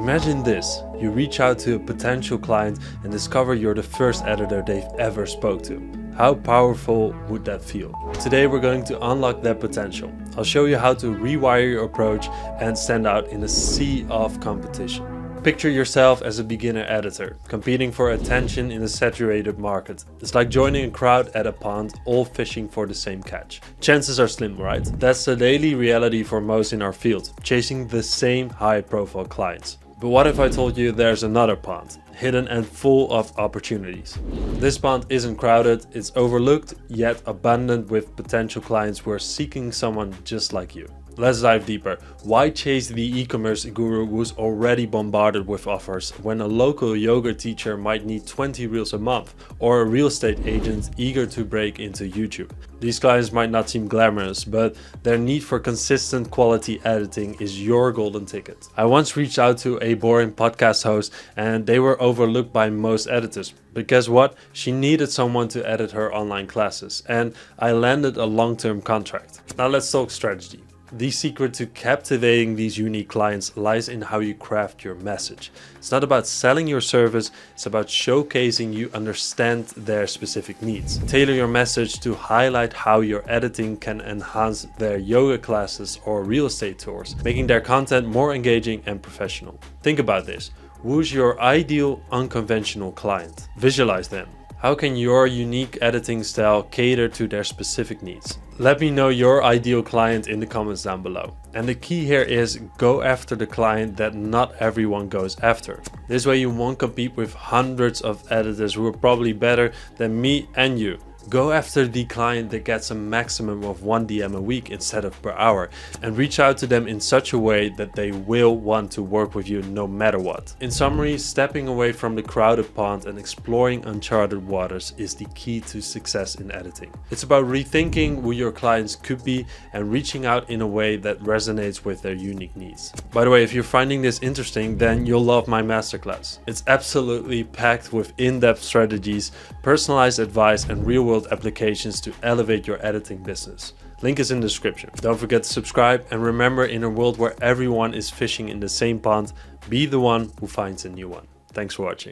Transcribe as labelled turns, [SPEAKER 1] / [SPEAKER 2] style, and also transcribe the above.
[SPEAKER 1] Imagine this, you reach out to a potential client and discover you're the first editor they've ever spoke to. How powerful would that feel? Today we're going to unlock that potential. I'll show you how to rewire your approach and stand out in a sea of competition. Picture yourself as a beginner editor, competing for attention in a saturated market. It's like joining a crowd at a pond, all fishing for the same catch. Chances are slim, right? That's the daily reality for most in our field, chasing the same high-profile clients. But what if I told you there's another pond, hidden and full of opportunities? This pond isn't crowded, it's overlooked, yet abundant with potential clients who are seeking someone just like you. Let's dive deeper. Why chase the e-commerce guru who's already bombarded with offers when a local yoga teacher might need 20 reels a month, or a real estate agent eager to break into YouTube? These clients might not seem glamorous, but their need for consistent quality editing is your golden ticket. I once reached out to a boring podcast host and they were overlooked by most editors. But guess what? She needed someone to edit her online classes, and I landed a long-term contract. Now let's talk strategy. The secret to captivating these unique clients lies in how you craft your message. It's not about selling your service, it's about showcasing you understand their specific needs. Tailor your message to highlight how your editing can enhance their yoga classes or real estate tours, making their content more engaging and professional. Think about this. Who's your ideal unconventional client? Visualize them. How can your unique editing style cater to their specific needs? Let me know your ideal client in the comments down below. And the key here is go after the client that not everyone goes after. This way you won't compete with hundreds of editors who are probably better than me and you. Go after the client that gets a maximum of 1 DM a week instead of per hour, and reach out to them in such a way that they will want to work with you no matter what. In summary, stepping away from the crowded pond and exploring uncharted waters is the key to success in editing. It's about rethinking who your clients could be and reaching out in a way that resonates with their unique needs. By the way, if you're finding this interesting, then you'll love my masterclass. It's absolutely packed with in-depth strategies, personalized advice, and real-world applications to elevate your editing business. Link is in the description. Don't forget to subscribe, and remember, in a world where everyone is fishing in the same pond, be the one who finds a new one. Thanks for watching.